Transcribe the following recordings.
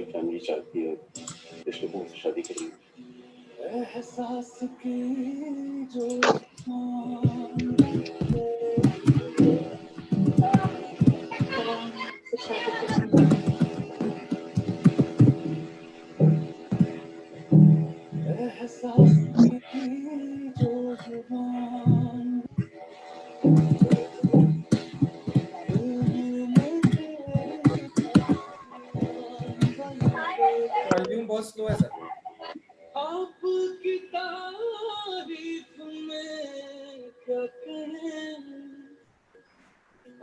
हमारी फैमिली चाहती है कृष्ण कुमार से शादी करेंगे। एहसास की जो एहसास की जो जुबान वॉल्यूम बहुत स्लो है सर। आपकी तारीफ में क्या कहें,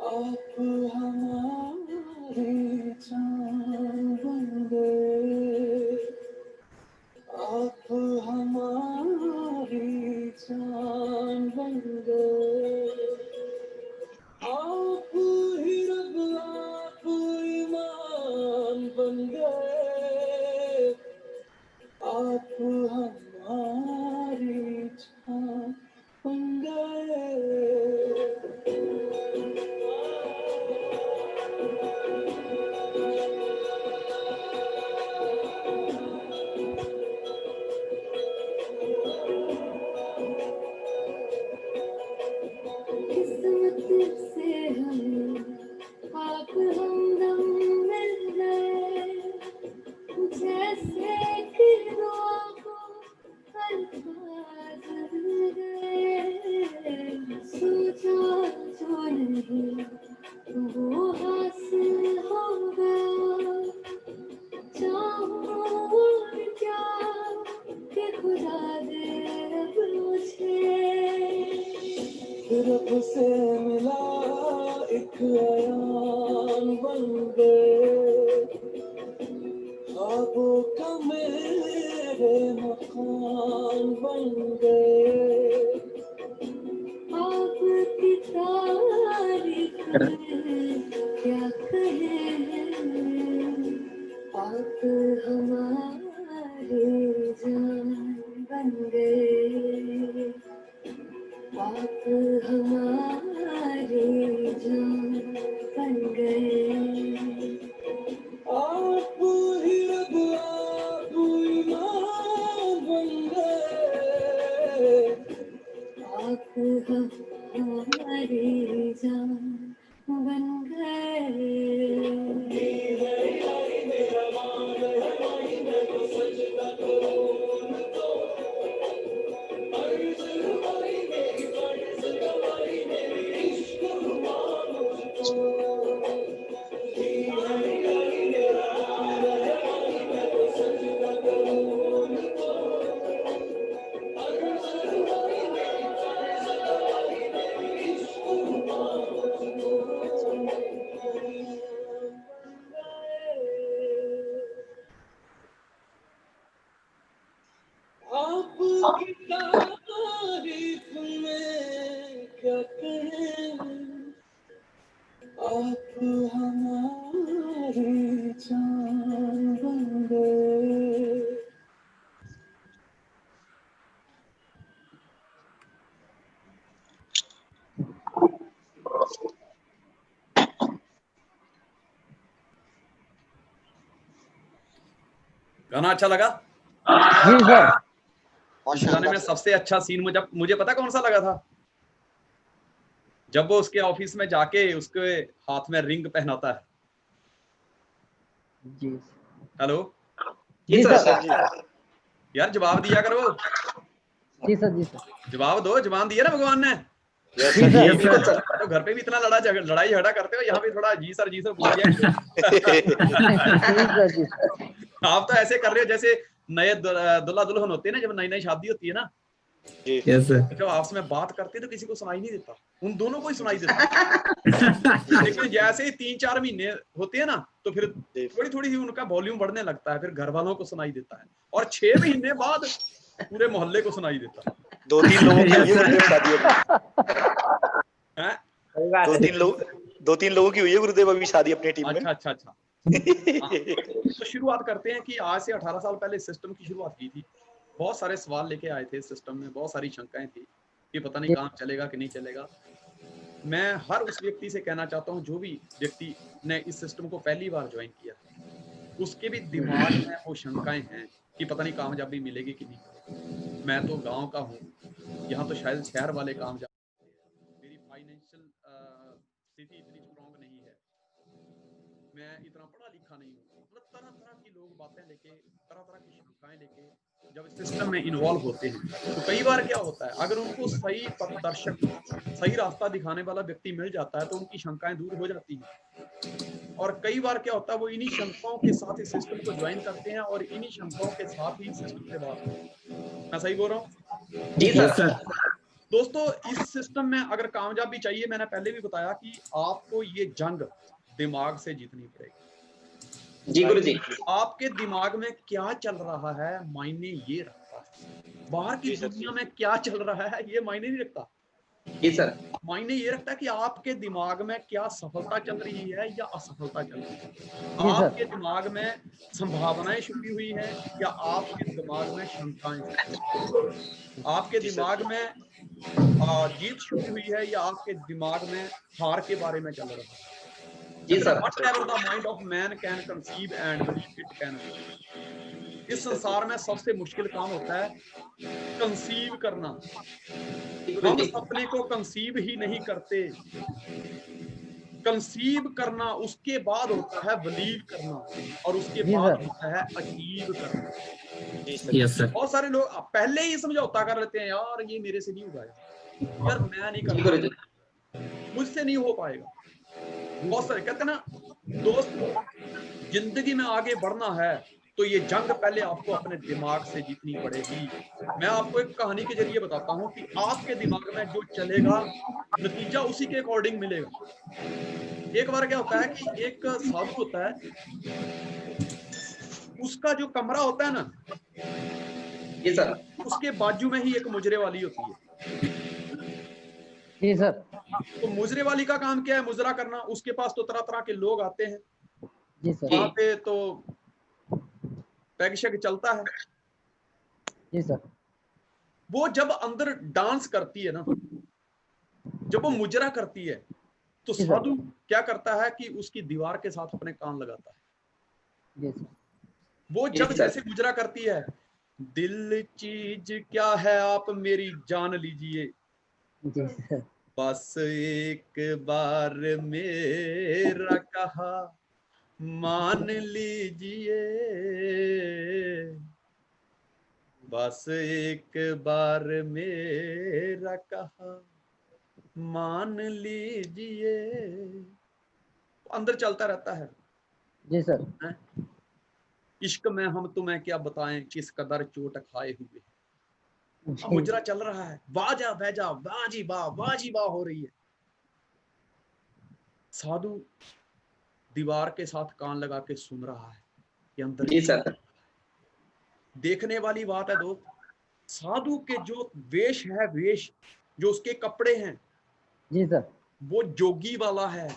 आप हमारी जान बन गए, आप हमारी जान बन गए, आप ही रब आप ईमान बन गए, आप हमारी जान बन गए। किस्मत से हमें आप हमदम मिल गए, जैसे कि दुआ को अल्फाज मिल गए, सोचा जो नहीं वो हासिल हो गया, चाहूं और क्या कि खुदा दे अब मुझे, रब से मिला एक अयान बन गए, ख्वाबों का मेरे मकान बन गए, आपकी तारीफ में क्या कहें, आप हमारे जान बन गए, आप हमारे जान बन गए, आप ही रब आप ईमान बन गए, आप हमारी जान बन गए। आपकी तारीफ में क्या कहें, आप हमारी जान बन गए। गाना अच्छा लगा? जी सर। इस गाने में सबसे अच्छा सीन मुझे पता कौन सा लगा था? जब वो उसके ऑफिस में जाके उसके हाथ में रिंग पहनाता है। जी हेलो जी सर। यार जवाब दिया करो। जी सर। जी सर। जवाब दो, जवान दिया ना भगवान ने। तो घर पे भी इतना लड़ाई झगड़ा करते हो, यहाँ भी थोड़ा जी सर बोल दिया। आप तो ऐसे कर रहे हो जैसे नए दुल्हा दुल्हन होते हैं ना, जब नई नई शादी होती है ना, जब आपस में बात करते हैं तो किसी को सुनाई नहीं देता, उन दोनों को ही सुनाई देता। लेकिन जैसे ही 3-4 महीने होते हैं ना, तो फिर थोड़ी थोड़ी ही उनका वॉल्यूम बढ़ने लगता है, फिर घर वालों को सुनाई देता है, और 6 महीने बाद पूरे मोहल्ले को सुनाई देता है। 2-3 लोगों की हुई है गुरुदेव शादी हैं? 2-3 लोगों की हुई है गुरुदेव अभी शादी अपनी टीम में। अच्छा। तो शुरुआत करते हैं कि आज से 18 साल पहले सिस्टम की शुरुआत की थी। बहुत सारे सवाल लेके आए थे सिस्टम में, बहुत सारी शंकाएं थी कि पता नहीं काम चलेगा कि नहीं चलेगा। मैं हर उस व्यक्ति से कहना चाहता हूं, जो भी व्यक्ति ने इस सिस्टम को पहली बार ज्वाइन किया, उसके भी दिमाग में वो शंकाएं हैं कि पता नहीं कामयाबी मिलेगी कि नहीं। मैं तो गांव का हूँ, यहाँ तो शायद शहर वाले कामयाब, मेरी फाइनेंशियल स्थिति इतनी स्ट्रॉन्ग नहीं है, मैं इतना पढ़ा लिखा नहीं हूँ। मतलब तरह तरह की लोग बातें लेके, तरह तरह की शंकाएं लेके जब सिस्टम में इन्वॉल्व होते हैं, तो कई बार क्या होता है, अगर उनको सही पथदर्शक, सही रास्ता दिखाने वाला व्यक्ति मिल जाता है तो उनकी शंकाएं दूर हो जाती हैं। और कई बार क्या होता है, वो इन्हीं शंकाओं के साथ इस सिस्टम को ज्वाइन करते हैं और इन्हीं शंकाओं के साथ ही सिस्टम से बात। मैं सही बोल रहा हूँ? जी सर। दोस्तों, इस सिस्टम में अगर कामयाबी चाहिए, मैंने पहले भी बताया कि आपको ये जंग दिमाग से जीतनी पड़ेगी। जी गुरु जी। आपके दिमाग में क्या चल रहा है मायने ये रखता है, बाहर की दुनिया में क्या चल रहा है ये मायने नहीं रखता। जी सर। मायने ये रखता है कि आपके दिमाग में क्या सफलता चल रही है या असफलता चल रही है, आपके दिमाग में संभावनाएं छुपी हुई है या आपके दिमाग में शंकाएं, आपके दिमाग में जीत छुपी हुई है या आपके दिमाग में हार के बारे में चल रहा है। जी sir. Whatever the mind of man can conceive and believe it can be। इस संसार में सबसे मुश्किल काम होता है कंसीव करना। हम सपने को कंसीव ही नहीं करते, कंसीव करना उसके बाद होता है बिलीव करना और उसके बाद होता है अचीव करना। बहुत सारे लोग पहले ही समझौता कर लेते हैं, यार ये मेरे से नहीं होगा, यार मैं नहीं कर पाऊंगा, मुझसे नहीं हो पाएगा। बहुत सारे कहते हैं ना, दोस्त जिंदगी में आगे बढ़ना है तो ये जंग पहले आपको अपने दिमाग से जीतनी पड़ेगी। मैं आपको एक कहानी के जरिए बताता हूँ कि आपके दिमाग में जो चलेगा नतीजा उसी के अकॉर्डिंग मिलेगा। एक बार क्या होता है कि एक साधु होता है, उसका जो कमरा होता है ना, जी सर, उसके बाजू में ही एक मुजरे वाली होती है। जी सर। तो मुजरे वाली का काम क्या है? मुजरा करना। उसके पास तो तरह तरह के लोग आते हैं, जी सर। वहां पे तो पैग शैग चलता है। जी सर। वो जब अंदर डांस करती है ना, जब वो मुजरा करती है, तो साधु क्या करता है कि उसकी दीवार के साथ अपने कान लगाता है। जी सर। वो जब जैसे मुजरा करती है, दिल चीज क्या है आप मेरी जान लीजिए, जी सर। बस एक बार मेरा कहा मान लीजिए, बस एक बार मेरा कहा मान लीजिए। अंदर चलता रहता है। जी सर। इश्क में हम तुम्हें क्या बताएं किस कदर चोट खाए हुए। मुजरा चल रहा है, बाजा बैजा बाजी बा हो रही है। साधु दीवार के साथ कान लगा के सुन रहा है कि अंदर। जी सर। देखने वाली बात है दोस्त, साधु के जो वेश है, वेश जो उसके कपड़े हैं, जी सर, वो जोगी वाला है,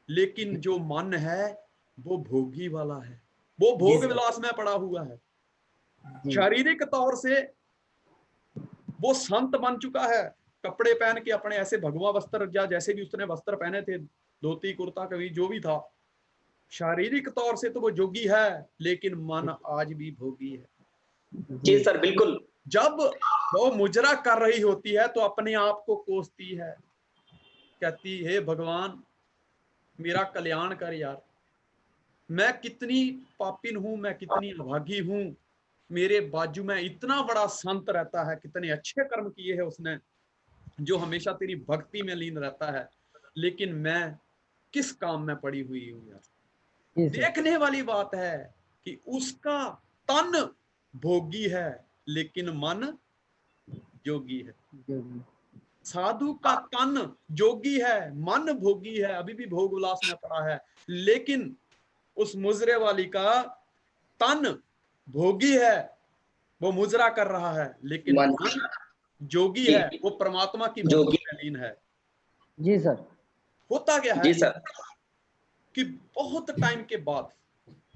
लेकिन जो मन है वो भोगी वाला है। वो भोग विलास में पड़ा हुआ है। शारीरिक तौर से वो संत बन चुका है, कपड़े पहन के अपने ऐसे भगवा वस्त्र या जैसे भी उसने वस्त्र पहने थे, धोती कुर्ता कभी जो भी था, शारीरिक तौर से तो वो जोगी है, लेकिन मन आज भी भोगी है। जी सर, बिल्कुल। जब वो मुजरा कर रही होती है तो अपने आप को कोसती है, कहती है भगवान मेरा कल्याण कर यार, मैं कितनी पापिन हूं, मैं कितनी अभागी हूं, मेरे बाजू में इतना बड़ा संत रहता है, कितने अच्छे कर्म किए हैं उसने, जो हमेशा तेरी भक्ति में लीन रहता है, लेकिन मैं किस काम में पड़ी हुई हूं यार। देखने वाली बात है कि उसका तन भोगी है लेकिन मन जोगी है। साधु का तन जोगी है, मन भोगी है, अभी भी भोग उल्लास में पड़ा है, लेकिन उस मुजरे वाली का तन भोगी है, वो मुजरा कर रहा है, लेकिन मन जोगी है, वो परमात्मा की भक्ति में लीन है। जी सर। होता क्या है जी सर कि बहुत टाइम के बाद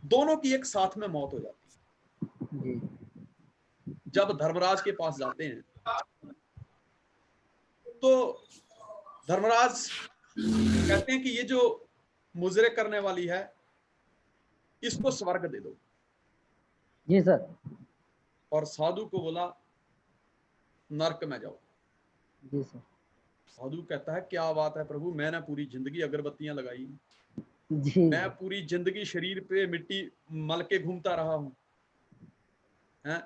दोनों की एक साथ में मौत हो जाती है। जब धर्मराज के पास जाते हैं तो धर्मराज कहते हैं कि ये जो मुजरे करने वाली है इसको स्वर्ग दे दो। जी सर। और साधु को बोला नरक में जाओ। जी सर। साधु कहता है क्या बात है प्रभु, मैंने पूरी जिंदगी अगरबत्तियां लगाई, जी मैं पूरी जिंदगी शरीर पे मिट्टी मल के घूमता रहा हूं, हैं?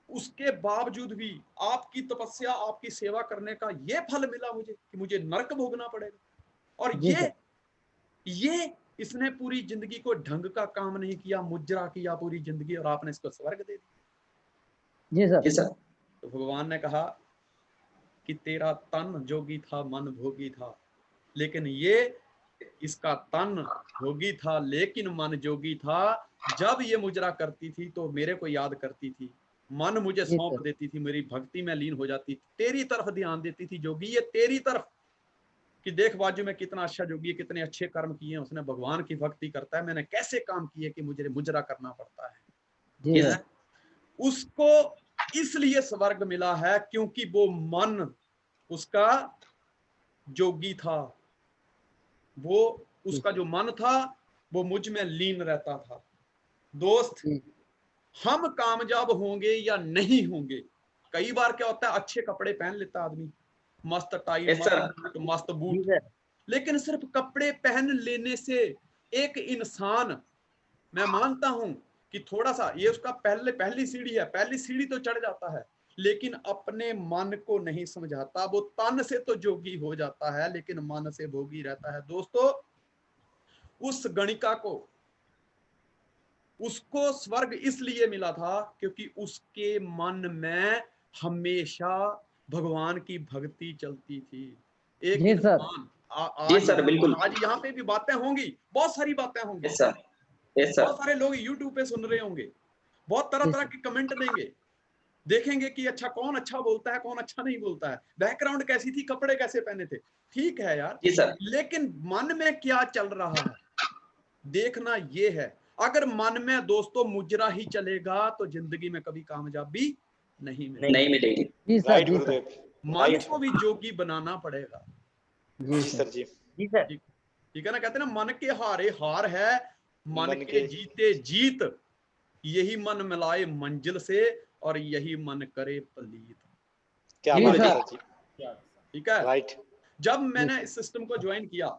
उसके बावजूद भी आपकी तपस्या, आपकी सेवा करने का ये फल मिला मुझे कि मुझे नरक भोगना पड़ेगा। और जी सर। ये इसने पूरी जिंदगी को ढंग का काम नहीं किया, मुजरा किया पूरी जिंदगी, और आपने इसको स्वर्ग दे दिया। जी सर। जी सर। तो भगवान ने कहा कि तेरा तन जोगी था, मन भोगी था, लेकिन ये इसका तन भोगी था लेकिन मन जोगी था। जब ये मुजरा करती थी तो मेरे को याद करती थी, मन मुझे जी सौंप सर। देती थी, मेरी भक्ति में लीन हो जाती थी, तेरी तरफ ध्यान देती थी जोगी, ये तेरी तरफ कि देख बाजू में कितना अच्छा जोगी है, कितने अच्छे कर्म किए हैं उसने, भगवान की भक्ति करता है, मैंने कैसे काम किए कि मुझे मुजरा करना पड़ता है। जी हैं? सर। उसको इसलिए स्वर्ग मिला है क्योंकि वो मन उसका जोगी था, वो उसका जो मन था वो मुझ में लीन रहता था। दोस्त, जी हम कामयाब होंगे या नहीं होंगे, कई बार क्या होता है अच्छे कपड़े पहन लेता आदमी, मस्त टाई, यस मस्त सर। बूट, मस्त जी बूट, सर। लेकिन सिर्फ कपड़े पहन लेने से एक इंसान, मैं मानता हूं कि थोड़ा सा ये उसका पहली सीढ़ी है, पहली सीढ़ी तो चढ़ जाता है, लेकिन अपने मन को नहीं समझाता। वो तन से तो जोगी हो जाता है लेकिन मन से भोगी रहता है। दोस्तों, उस गणिका को, उसको स्वर्ग इसलिए मिला था क्योंकि उसके मन में हमेशा भगवान की भक्ति चलती थी। एक जी सर। इंसान जी सर बिल्कुल। आज यहाँ पे भी बातें होंगी, बहुत सारी बातें होंगी, यस सर। Yes sir. बहुत सारे लोग यूट्यूब पे सुन रहे होंगे, बहुत तरह जी तरह सर। के कमेंट देंगे, देखेंगे कि अच्छा कौन अच्छा बोलता है, कौन अच्छा नहीं बोलता है, बैकग्राउंड कैसी थी, कपड़े कैसे पहने थे, ठीक है यार, जी सर। लेकिन मन में क्या चल रहा है देखना ये है। अगर मन में दोस्तों मुजरा ही चलेगा तो जिंदगी में कभी कामयाबी नहीं मिलेगी। नहीं मिलेगी। जी सर। राइट जी सर। गुरुदेव, मन राइट। को भी जोगी बनाना पड़ेगा। जी जी सर। सर जी। जी सर। ठीक ठीक है ना, कहते हैं ना मन के हारे हार है, मन मन के के जीते जीत, यही मन मिलाए मंजिल से और यही मन करे पलीत। क्या जी बात है सर। सर जी, ठीक है। राइट। जब जी मैंने सर। इस सिस्टम को ज्वाइन किया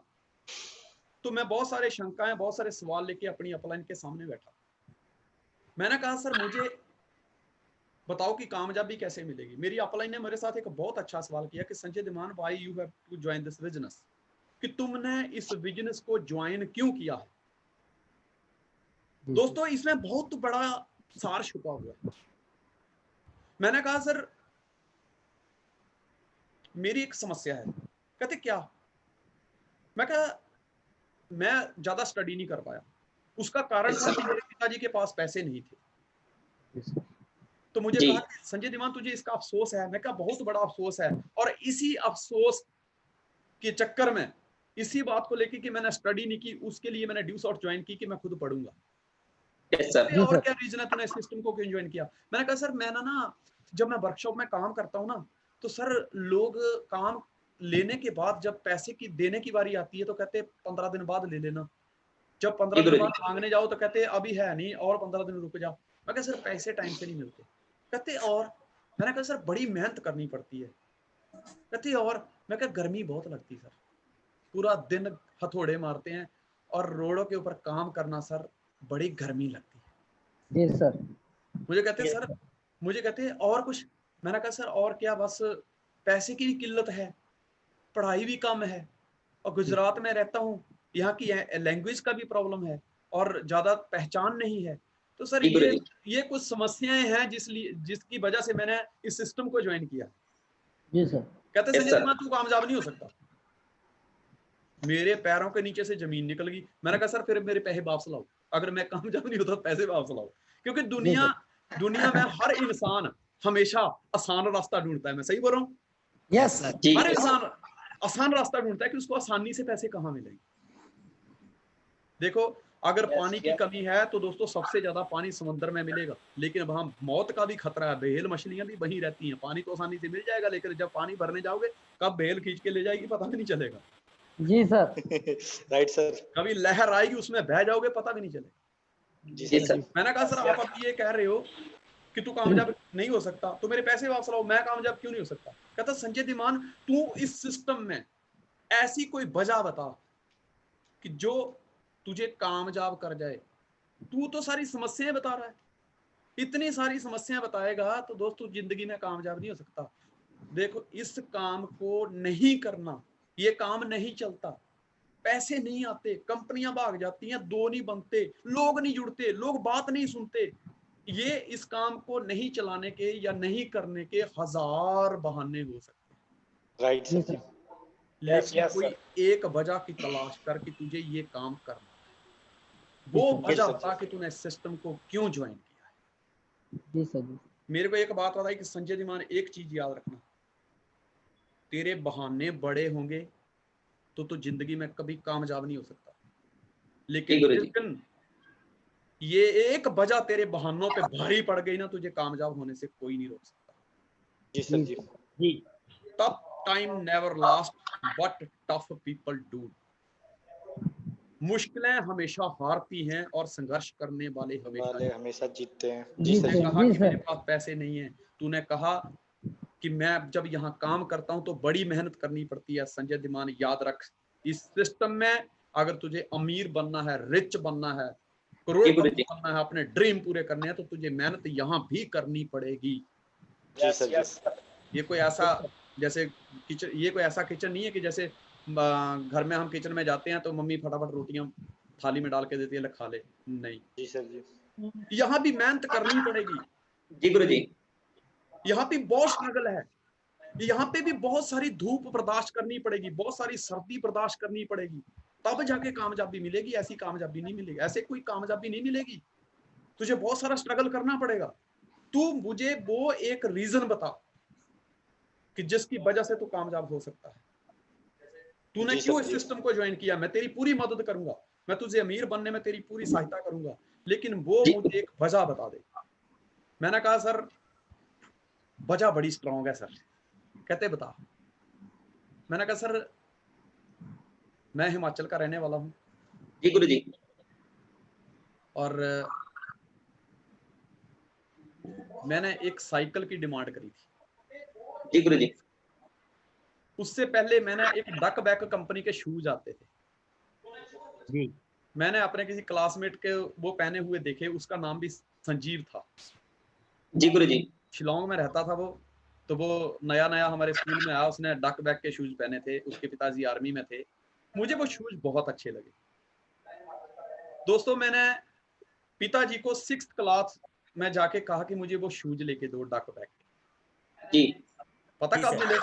तो मैं बहुत सारे शंकाएं, बहुत सारे सवाल लेके अपनी अपलाइन के सामने बैठा। मैंने कहा सर मुझे बताओ कि कामयाबी कैसे मिलेगी। मेरी अपलाइन ने मेरे साथ एक बहुत अच्छा सवाल किया कि Sanjay Dhiman, why you have to join this business, कि तुमने इस बिजनेस को ज्वाइन क्यों किया है। जी दोस्तों, इसमें बहुत बड़ा सार छुपा हुआ है। मैंने कहा सर मेरी एक समस्या है। कहते क्या। मैं कहा मैं ज्यादा स्टडी नहीं कर पाया, उसका कारण यस था कि सर। मेरे पिताजी के पास पैसे नहीं थे। सर। तो मुझे जी। कहा कि संजय धीमान तुझे इसका अफसोस है। मैं कहा बहुत बड़ा अफसोस है, और इसी अफसोस के चक्कर में, इसी बात को लेकर कि मैंने स्टडी नहीं की, उसके लिए मैंने ड्यू शॉर्ट ज्वाइन की कि मैं खुद पढ़ूंगा। Yes sir. जी और सर। क्या रीजन है तूने इस सिस्टम को क्यों ज्वाइन किया। मैंने कहा सर मैं ना जब मैं वर्कशॉप में काम करता हूँ ना, तो सर लोग काम लेने के बाद जब पैसे की देने की बारी आती है तो कहते 15 दिन बाद ले लेना, जब 15 जी दिन गुरु बाद जी। मांगने जाओ तो कहते अभी है नहीं और 15 दिन रुक जाओ। मैं कहा सर पैसे टाइम से नहीं मिलते। कहते और। मैंने कहा सर बड़ी मेहनत करनी पड़ती है। कहते और। मैं कहा गर्मी बहुत लगती सर, पूरा दिन हथौड़े मारते हैं और रोडों के ऊपर काम करना सर, बड़ी गर्मी लगती है। जी सर। मुझे कहते सर, मुझे कहते और कुछ। मैंने कहा सर और क्या, बस पैसे की भी किल्लत है, पढ़ाई भी कम है, और गुजरात में रहता हूँ, यहाँ की लैंग्वेज का भी प्रॉब्लम है और ज्यादा पहचान नहीं है। तो सर जी गुरु जी। ये कुछ समस्याएं हैं जिसकी वजह से मैंने इस सिस्टम को ज्वाइन किया। जी सर। कहते यस संजय सर। धीमान तू कामयाब नहीं हो सकता। मेरे पैरों के नीचे से जमीन निकल गई। मैंने कहा सर फिर मेरे पैसे वापस लाओ, अगर मैं कामयाब नहीं होता पैसे वापस लाओ। क्योंकि जी सर। दुनिया में हर इंसान हमेशा आसान रास्ता ढूंढता है। मैं सही बोल रहा हूँ। Yes sir. जी। हर इंसान आसान रास्ता ढूंढता है कि उसको आसानी से पैसे कहाँ मिलेंगे। देखो, अगर पानी की कमी है तो दोस्तों सबसे ज्यादा पानी समुद्र में मिलेगा, लेकिन वहां मौत का भी खतरा है। बेल मछलियां भी वहीं रहती हैं। पानी तो आसानी से मिल जाएगा, लेकिन जब पानी भरने जाओगे कब बेल खींच के ले जाएगी पता भी नहीं चलेगा। जी सर। Right sir. कभी लहर आएगी उसमें बह जाओगे पता भी नहीं चलेगा। जी सर। मैंने कहा सर आप अब ये कह रहे हो कि तू कामयाब नहीं हो सकता, तो मेरे पैसे वापस लाओ, मैं कामयाब क्यों नहीं हो सकता? कहता संजय धीमान तू इस सिस्टम में ऐसी कोई वजह बता कि जो तुझे कामयाब कर जाए। तू तो सारी समस्याएं बता रहा है, इतनी सारी समस्याएं बताएगा तो दोस्त तू जिंदगी में कामयाब नहीं हो सकता। देखो इस काम को नहीं करना, ये काम नहीं चलता, पैसे नहीं आते, कंपनियां भाग जाती हैं, दो नहीं बनते, लोग नहीं जुड़ते, लोग बात नहीं सुनते। ये इस काम को नहीं चलाने के या नहीं करने के हजार बहाने हो सकते हैं, राइट जी सर। सर। लेकिन कोई एक वजह की तलाश कर कि तुझे ये काम करना है, वो वजह बता कि तूने इस सिस्टम को क्यों ज्वाइन किया है। जी सर। जी मेरे को एक बात बताई कि संजय धीमान एक चीज याद रखना, तेरे बहाने बड़े होंगे तो तू जिंदगी में कभी कामयाब नहीं हो सकता, लेकिन जिस दिन ये एक वजह तेरे बहानों पे भारी पड़ गई ना, तुझे कामयाब होने से कोई नहीं रोक सकता। जी सर जी। जी। Tough time never last but tough people do. मुश्किलें हमेशा हारती हैं और संघर्ष करने वाले हमेशा जीतते हैं। जी तूने सर। कहा जी कि मेरे सर। पास पैसे नहीं है, तूने कहा कि मैं जब यहाँ काम करता हूँ तो बड़ी मेहनत करनी पड़ती है। संजय धीमान याद रख, इस सिस्टम में अगर तुझे अमीर बनना है, रिच बनना है, करोड़पति बनना है, अपने ड्रीम पूरे करने हैं, तो तुझे मेहनत यहाँ भी करनी पड़ेगी। जी सर जी। ये कोई ऐसा जैसे किचन, ये कोई ऐसा किचन नहीं है कि जैसे घर में हम किचन में जाते हैं तो मम्मी फटाफट रोटियां थाली में डाल के देती है, ले खा ले। नहीं, जी सर जी। यहाँ भी मेहनत करनी पड़ेगी। जी गुरु जी। यहाँ पे बहुत स्ट्रगल है, यहाँ पे भी बहुत सारी धूप बर्दाश्त करनी पड़ेगी, बहुत सारी सर्दी बर्दाश्त करनी पड़ेगी, तब जाके कामयाबी मिलेगी। ऐसी कामयाबी नहीं मिलेगी, ऐसे कोई कामयाबी नहीं मिलेगी, तुझे बहुत सारा स्ट्रगल करना पड़ेगा। तू मुझे वो एक रीजन बता कि जिसकी वजह से तू कामयाब हो सकता है। तूने क्यों इस सिस्टम को ज्वाइन किया? मैं तेरी पूरी मदद करूंगा, मैं तुझे अमीर बनने में तेरी पूरी सहायता करूंगा, लेकिन वो मुझे एक वजह बता दे। मैंने कहा सर वजह बड़ी स्ट्रांग है सर। कहते बता। मैंने कहा सर मैं हिमाचल का रहने वाला हूं। जी गुरु जी। और मैंने एक साइकिल की डिमांड करी थी। जी गुरु जी। उससे पहले मैंने एक डक बैक कंपनी के शूज आते थे जी। मैंने अपने किसी क्लासमेट के वो पहने हुए देखे, उसका नाम भी संजीव था। जी गुरु जी। शिलोंग में रहता था वो, तो वो नया नया हमारे स्कूल में आया, उसने डक बैक के शूज पहने थे, उसके पिताजी आर्मी में थे। मुझे वो शूज बहुत अच्छे लगे दोस्तों। मैंने पिताजी को 6th क्लास में जाके कहा कि मुझे वो शूज लेके दो डक बैक के। जी। पता कब मिले?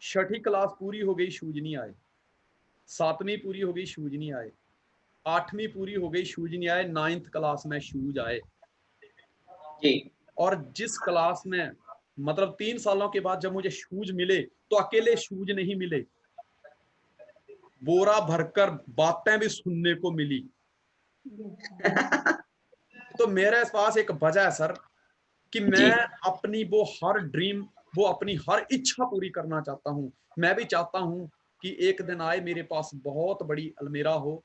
6ठी क्लास पूरी हो गई, शूज नहीं आए। 7वीं पूरी हो गई, शूज नहीं आए। 8वीं पूरी हो गई, शूज नहीं आए। 9th क्लास में शूज आए। जी। और जिस क्लास में मतलब 3 सालों के बाद जब मुझे शूज मिले, तो अकेले शूज नहीं मिले, बोरा भरकर बातें भी सुनने को मिली। तो मेरे पास एक वजह है सर कि मैं अपनी वो हर ड्रीम, वो अपनी हर इच्छा पूरी करना चाहता हूं। मैं भी चाहता हूं कि एक दिन आए मेरे पास बहुत बड़ी अलमीरा हो,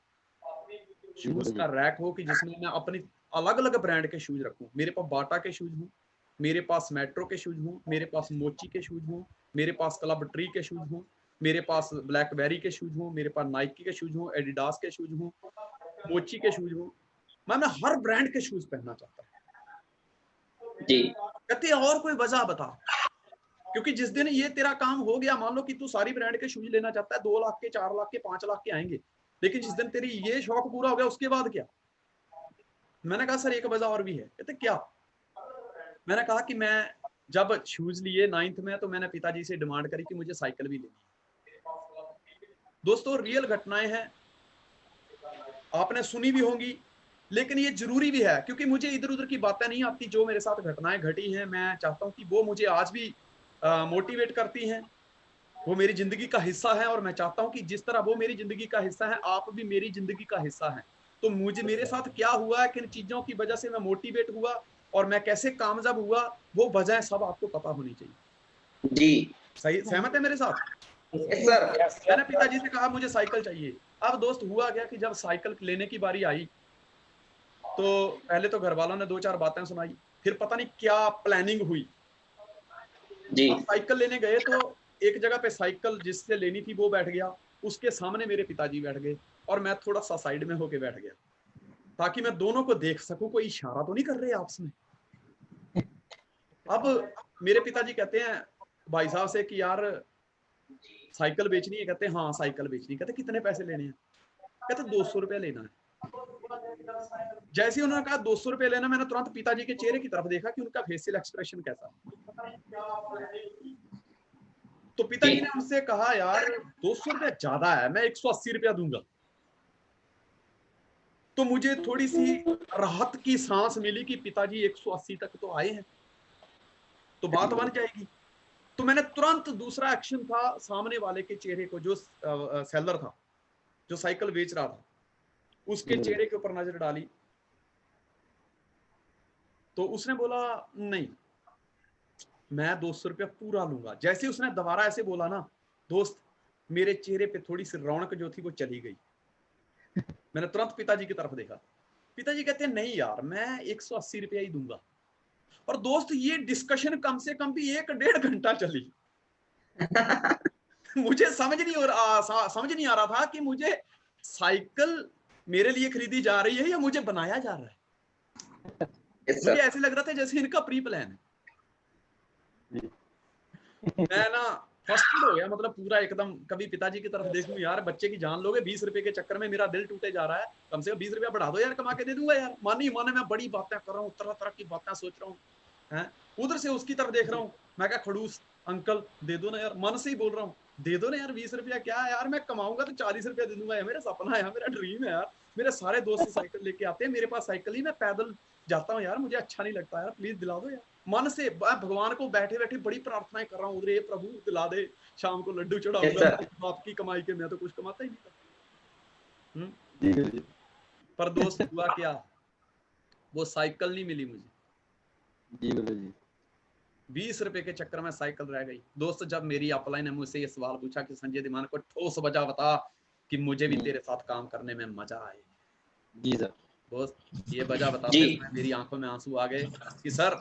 शूज का रैक हो, कि जिसमें मैं अपनी अलग अलग ब्रांड के शूज रखूं। मेरे पास बाटा के शूज हूं, मेरे पास मेट्रो के शूज हूं, मेरे पास मोची के शूज हूं, मेरे पास क्लब ट्री के शूज हूं, मेरे पास ब्लैकबेरी के शूज हूं, मेरे पास नाइकी के शूज हूं, एडिडास के शूज हूं, मोची के शूज हूं। मैं हर ब्रांड के शूज पहनना चाहता हूं। जी। कहते और कोई वजह बता, क्योंकि जिस दिन ये तेरा काम हो गया, मान लो कि तू सारी ब्रांड के शूज लेना चाहता है, 2 लाख के, 4 लाख के, 5 लाख के आएंगे, लेकिन जिस दिन तेरी ये शौक पूरा हो गया उसके बाद क्या? मैंने कहा सर एक वजह और भी है। कहते क्या? मैंने कहा कि मैं जब शूज लिए 9th में, तो मैंने पिताजी से डिमांड करी कि मुझे साइकिल भी लेनी है। दोस्तों रियल घटनाएं हैं, आपने सुनी भी होंगी, लेकिन ये जरूरी भी है, क्योंकि मुझे इधर उधर की बातें नहीं आती। जो मेरे साथ घटनाएं घटी हैं, मैं चाहता हूं कि वो मुझे आज भी मोटिवेट करती हैं, वो मेरी जिंदगी का हिस्सा है। और मैं चाहता हूं कि जिस तरह वो मेरी जिंदगी का हिस्सा है, आप भी मेरी जिंदगी का हिस्सा हैं। तो मुझे, मेरे साथ क्या हुआ, किन चीजों की वजह से मैं मोटिवेट हुआ और मैं कैसे कामयाब हुआ, वो वजह सब आपको पता होनी चाहिए। जी। सही, सहमत है मेरे साथ? Yes sir. मैंने पिताजी से कहा मुझे साइकिल चाहिए। अब दोस्त हुआ क्या कि जब साइकिल लेने की बारी आई, तो पहले तो घर वालों ने 2-4 बातें सुनाई, फिर पता नहीं क्या प्लानिंग हुई। जी अब साइकिल लेने गए तो एक जगह पे साइकिल जिससे लेनी थी वो बैठ गया, उसके सामने मेरे पिताजी बैठ गए और मैं थोड़ा सा साइड में होके बैठ गया ताकि मैं दोनों को देख सकूं, कोई इशारा तो नहीं कर रहे आपस में। अब मेरे पिताजी कहते हैं भाई साहब से कि यार साइकिल बेचनी है, कहते हैं हाँ साइकिल बेचनी, कहते कितने पैसे लेने हैं, कहते 200 रुपया लेना है। जैसे ही उन्होंने कहा 200 रुपये लेना, मैंने तुरंत पिताजी के चेहरे की तरफ देखा कि उनका फेशियल एक्सप्रेशन कैसा है। तो पिताजी ने मुझसे कहा यार 200 रुपया ज्यादा है, मैं 180 रुपया दूंगा। तो मुझे थोड़ी सी राहत की सांस मिली कि पिताजी 180 तक तो आए हैं, तो बात बन जाएगी। तो मैंने तुरंत दूसरा एक्शन था, सामने वाले के चेहरे को, जो सेलर था, जो साइकिल बेच रहा था, उसके चेहरे के ऊपर नजर डाली। तो उसने बोला नहीं, मैं 200 रुपया पूरा लूंगा। जैसे उसने दोबारा ऐसे बोला ना दोस्त, मेरे चेहरे पे थोड़ी सी रौनक जो थी वो चली गई। मैंने तुरंत पिताजी की तरफ देखा। पिताजी कहते हैं नहीं यार, मैं 180 रुपया ही दूंगा। और दोस्त ये डिस्कशन कम से कम भी 1-1.5 घंटा चली। मुझे समझ नहीं आ रहा था कि मुझे साइकिल मेरे लिए खरीदी जा रही है या मुझे बनाया जा रहा है। मुझे ऐसे लग रहा था जैसे इनका प्री प्लान है। मैं ना फर्स्ट हो गया, मतलब पूरा एकदम। कभी पिताजी की तरफ देखूं, यार बच्चे की जान लोगे, 20 रुपए के चक्कर में मेरा दिल टूटे जा रहा है। कम से कम 20 रुपया बढ़ा दो यार, कमा के दे दूंगा यार। माने मैं बड़ी बातें कर रहा हूँ, तरह तरह की बातें सोच रहा हूँ हैं। उधर से उसकी तरफ देख रहा हूँ, मैं क्या खड़ूस अंकल दे दो ना यार, मन से ही बोल रहा हूँ दे दो ना यार 20 रुपया। क्या है यार, मैं कमाऊंगा तो 40 रुपया दे दूंगा यार, मेरा सपना है यार, मेरा ड्रीम है यार। मेरे सारे दोस्त साइकिल लेके आते हैं, मेरे पास साइकिल ही, मैं पैदल जाता हूँ यार, मुझे अच्छा नहीं लगता यार, प्लीज दिला दो यार। मन से भगवान को बैठे बैठे बड़ी प्रार्थनाएं कर रहा हूँ, उधर प्रभु दिला दे, शाम को लड्डू चढ़ाऊंगा, आपकी कमाई के, मैं तो कुछ कमाता ही नहीं था। पर दोस्त हुआ क्या, वो साइकिल नहीं मिली मुझे। 20 रुपए के चक्कर में साइकिल रह गई। दोस्त जब मेरी अपलाइन ने मुझसे ये सवाल पूछा कि संजय दीवान को ठोस वजह बता कि मुझे भी तेरे साथ काम करने में मजा आए। जी सर। दोस्त ये वजह बताते समय मेरी आंखों में आंसू आ गए कि सर,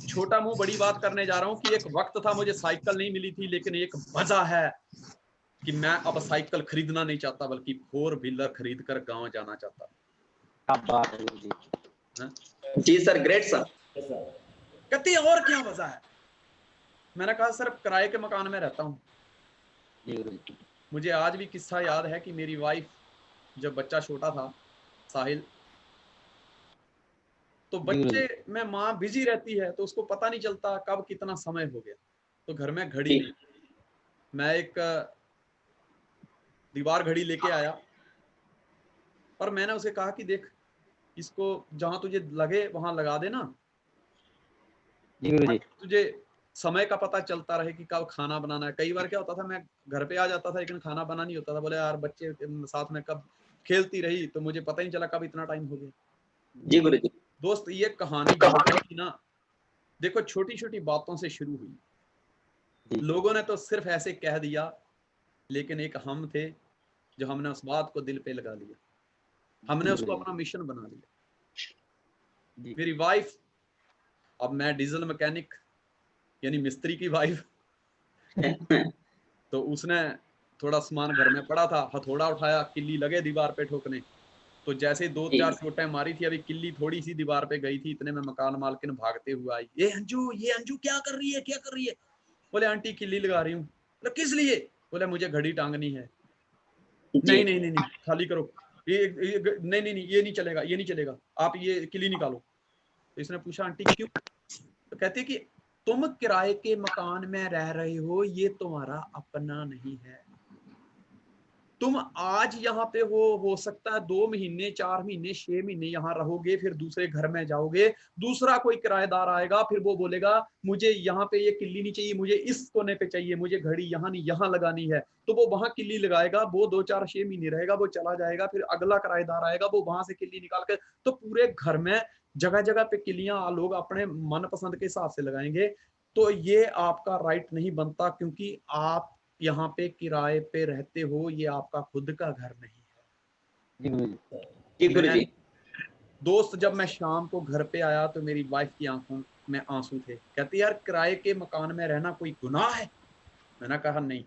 छोटा मुंह बड़ी बात करने जा रहा हूँ कि एक वक्त था मुझे साइकिल नहीं मिली थी, लेकिन एक वजह है कि मैं अब साइकिल खरीदना नहीं चाहता, बल्कि 4 व्हीलर खरीद कर गाँव जाना चाहता। जी सर, ग्रेट सर। कहते और क्या वजह है? मैंने कहा सर, किराए के मकान में रहता हूँ। मुझे आज भी किस्सा याद है कि मेरी वाइफ, जब बच्चा छोटा था साहिल, तो बच्चे में माँ बिजी रहती है तो उसको पता नहीं चलता कब कितना समय हो गया। तो घर में घड़ी नहीं, मैं एक दीवार घड़ी लेके आया और मैंने उसे कहा कि देख, इसको जहां तुझे लगे वहां लगा देना, तुझे समय का पता चलता रहे कि कब खाना बनाना है। कई बार क्या होता था, मैं घर पे आ जाता था लेकिन खाना बना नहीं होता था। बोले यार बच्चे साथ में कब खेलती रही तो मुझे पता ही नहीं चला कब इतना टाइम हो गया। जी गुरुजी। दोस्त ये कहानी थी ना, देखो छोटी छोटी बातों से शुरू हुई। लोगों ने तो सिर्फ ऐसे कह दिया, लेकिन एक हम थे जो हमने उस बात को दिल पे लगा लिया, हमने उसको अपना मिशन बना लिया। मेरी वाइफ, अब मैं डीजल मैकेनिक यानी मिस्त्री की वाइफ, तो उसने थोड़ा सामान घर में पड़ा था, हथौड़ा उठाया, किल्ली लगे दीवार पे ठोकने। तो जैसे 2-4 चोटें मारी थी, अभी किल्ली थोड़ी सी दीवार पे गई थी, इतने में मकान मालकिन भागते हुए आई। ये अंजू क्या कर रही है, क्या कर रही है? बोले आंटी किल्ली लगा रही हूँ। बोले किस लिए? बोले मुझे घड़ी टांगनी है। नहीं, खाली करो, ये नहीं, ये नहीं चलेगा, ये नहीं चलेगा, आप ये किल्ली निकालो। तो इसने पूछा आंटी क्यों? तो कहती कि तुम किराए के मकान में रह रहे हो, ये तुम्हारा अपना नहीं है। तुम आज यहाँ पे हो सकता है 2 महीने, 4 महीने, 6 महीने यहाँ रहोगे, फिर दूसरे घर में जाओगे, दूसरा कोई किराएदार आएगा, फिर वो बोलेगा मुझे यहाँ पे ये किल्ली नहीं चाहिए, मुझे इस कोने पे चाहिए, मुझे घड़ी यहाँ नहीं यहाँ लगानी है। तो वो वहां किल्ली लगाएगा, वो 2-4-6 महीने रहेगा, वो चला जाएगा, फिर अगला किराएदार आएगा, वो वहां से किल्ली निकाल के, तो पूरे घर में जगह जगह पे किल्लियां लोग अपने मनपसंद के हिसाब से लगाएंगे। तो ये आपका राइट नहीं बनता, क्योंकि आप यहाँ पे किराए पे रहते हो, ये आपका खुद का घर नहीं है। दोस्त जब मैं शाम को घर पे आया तो मेरी वाइफ की आंखों में आंसू थे। कहती यार किराए के मकान में रहना कोई गुनाह है? मैंने कहा नहीं।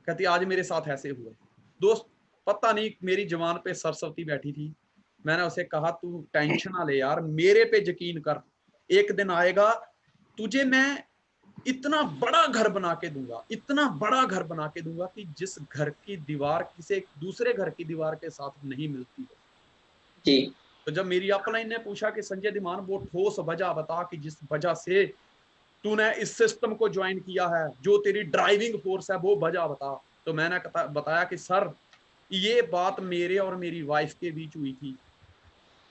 कहती आज मेरे साथ ऐसे हुआ। दोस्त पता नहीं मेरी जुबान पे सरस्वती बैठी थी। मैंने उसे कहा तू टेंशन ना ले यार, मेरे पे यकीन कर, एक दिन आएगा तुझे मैं इतना बड़ा घर बना के दूंगा, इतना बड़ा घर बना के दूंगा कि जिस घर की दीवार किसी दूसरे घर की दीवार के साथ नहीं मिलती है। जी। तो जब मेरी अपलाइन ने पूछा कि संजय धीमान वो ठोस वजह बता कि जिस वजह से तूने इस सिस्टम को ज्वाइन किया है, जो तेरी ड्राइविंग फोर्स है वो वजह बता। तो मैंने बताया कि सर ये बात मेरे और मेरी वाइफ के बीच हुई थी,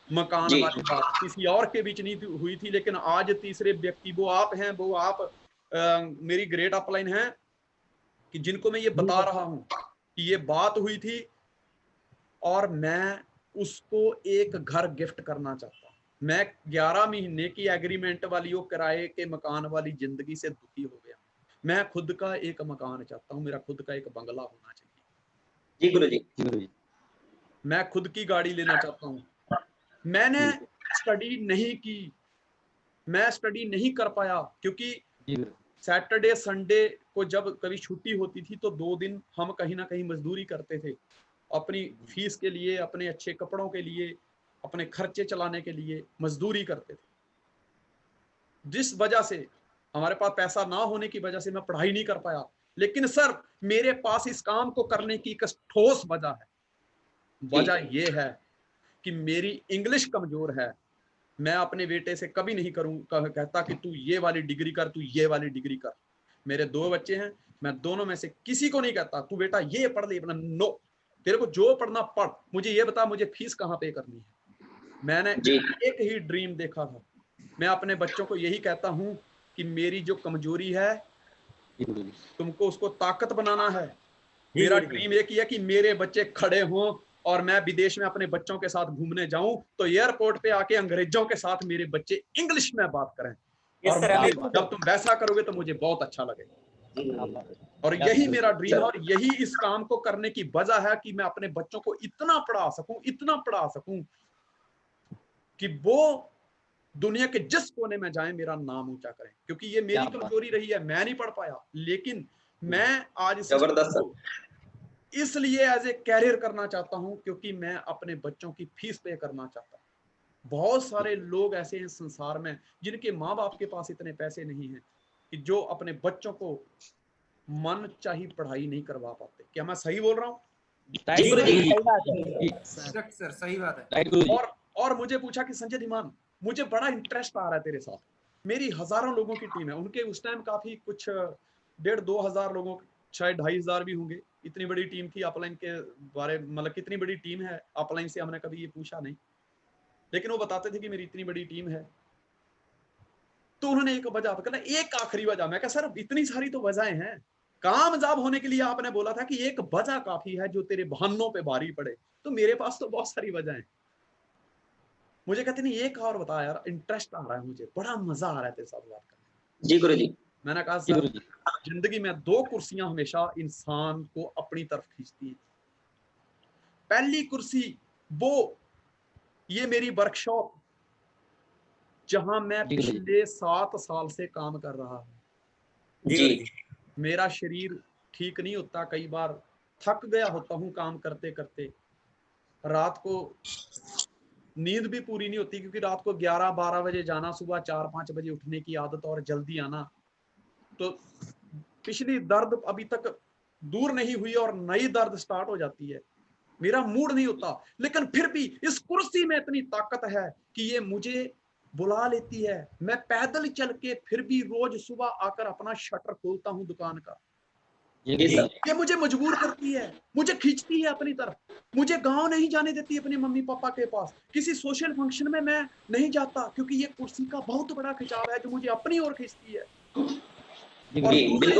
मकान वाली बात किसी और के बीच नहीं हुई थी, लेकिन आज तीसरे व्यक्ति वो आप हैं, वो आप मेरी ग्रेट अपलाइन है कि जिनको मैं ये बता रहा हूं कि ये बात हुई थी और मैं उसको एक घर गिफ्ट करना चाहता हूं। मैं 11 महीने की एग्रीमेंट वाली वो किराए के मकान वाली जिंदगी से दुखी हो गया। मैं खुद का एक मकान चाहता हूं, मेरा खुद का एक बंगला होना चाहिए। जी गुरुजी। मैं खुद की गाड़ी लेना चाहता हूं। मैंने स्टडी नहीं की, मैं स्टडी नहीं कर पाया क्योंकि सैटरडे संडे को जब कभी छुट्टी होती थी तो 2 दिन हम कहीं ना कहीं मजदूरी करते थे, अपनी फीस के लिए, अपने अच्छे कपड़ों के लिए, अपने खर्चे चलाने के लिए मजदूरी करते थे। जिस वजह से हमारे पास पैसा ना होने की वजह से मैं पढ़ाई नहीं कर पाया। लेकिन सर मेरे पास इस काम को करने की एक ठोस वजह है। वजह यह है कि मेरी इंग्लिश कमजोर है। मैं अपने बेटे से कभी नहीं कहता कि तू ये वाली डिग्री कर, तू ये वाली डिग्री कर। मेरे 2 बच्चे हैं, मैं दोनों में से किसी को नहीं कहता तू बेटा ये पढ़ ले, अपना नो, तेरे को जो पढ़ना पढ़, मुझे ये बता मुझे फीस कहाँ पे करनी है। मैंने एक ही ड्रीम देखा था। मैं अपने बच्चों को यही कहता हूं कि मेरी जो कमजोरी है तुमको उसको ताकत बनाना है। मेरा ड्रीम एक ही है कि मेरे बच्चे खड़े हों और मैं विदेश में अपने बच्चों के साथ घूमने जाऊं तो एयरपोर्ट पे आके अंग्रेजों के साथ मेरे बच्चे इंग्लिश में बात करें। और जब तुम वैसा करोगे तो मुझे बहुत अच्छा लगेगा। और यही मेरा ड्रीम है और यही इस काम को करने की वजह है कि मैं अपने बच्चों को इतना पढ़ा सकूं कि वो दुनिया के जिस कोने में जाएं मेरा नाम ऊंचा करें। क्योंकि ये मेरी कमजोरी रही है, मैं नहीं पढ़ पाया, लेकिन मैं आज इसलिए एज ए कैरियर करना चाहता हूं क्योंकि मैं अपने बच्चों की फीस पे करना चाहता हूं। बहुत सारे लोग ऐसे हैं संसार में जिनके माँ बाप के पास इतने पैसे नहीं हैं कि जो अपने बच्चों को मन चाही पढ़ाई नहीं करवा पाते। क्या मैं सही बोल रहा हूँ? सर सही बात है। और मुझे पूछा कि संजय धीमान मुझे बड़ा इंटरेस्ट आ रहा है तेरे साथ, मेरी हजारों लोगों की टीम है। उनके उस टाइम काफी कुछ 1,500-2 हजार लोगों, शायद 2,500 भी होंगे, इतनी बड़ी टीम थी। अपलाइन के बारे मतलब कितनी बड़ी टीम है अपलाइन से हमने कभी ये पूछा नहीं, लेकिन वो बताते थे कि मेरी इतनी बड़ी टीम है। तो उन्होंने एक वजह कहना, एक आखिरी वजह। मैं कहा सर इतनी सारी तो वजहें हैं, कामयाब होने के लिए आपने बोला था कि एक वजह काफी है जो तेरे बहानों पे भारी पड़े। तो मेरे पास तो बहुत सारी वजहें। मुझे कहते नहीं एक और बता यार, इंटरेस्ट आ रहा है, मुझे बड़ा मजा आ रहा है तेरे साथ बात करने। जी गुरुजी। मैंने कहा सर जिंदगी में 2 कुर्सियां हमेशा इंसान को अपनी तरफ खींचती है। पहली कुर्सी वो ये मेरी वर्कशॉप जहां मैं पिछले 7 साल से काम कर रहा हूं। जी। मेरा शरीर ठीक नहीं होता, कई बार थक गया होता हूं काम करते करते, रात को नींद भी पूरी नहीं होती क्योंकि रात को 11-12 बजे जाना, सुबह 4-5 बजे उठने की आदत और जल्दी आना। तो पिछली दर्द अभी तक दूर नहीं हुई और नई दर्द स्टार्ट हो जाती है। मेरा मूड नहीं होता, लेकिन फिर भी इस कुर्सी में इतनी ताकत है कि ये मुझे बुला लेती है। मैं पैदल चल के फिर भी रोज सुबह आकर अपना शटर खोलता हूं दुकान का। ये मुझे मजबूर करती है, मुझे खींचती है अपनी तरफ। मुझे गांव नहीं जाने देती अपने मम्मी पापा के पास, किसी सोशल फंक्शन में मैं नहीं जाता क्योंकि ये कुर्सी का बहुत बड़ा खिंचाव है जो मुझे अपनी ओर खींचती है। और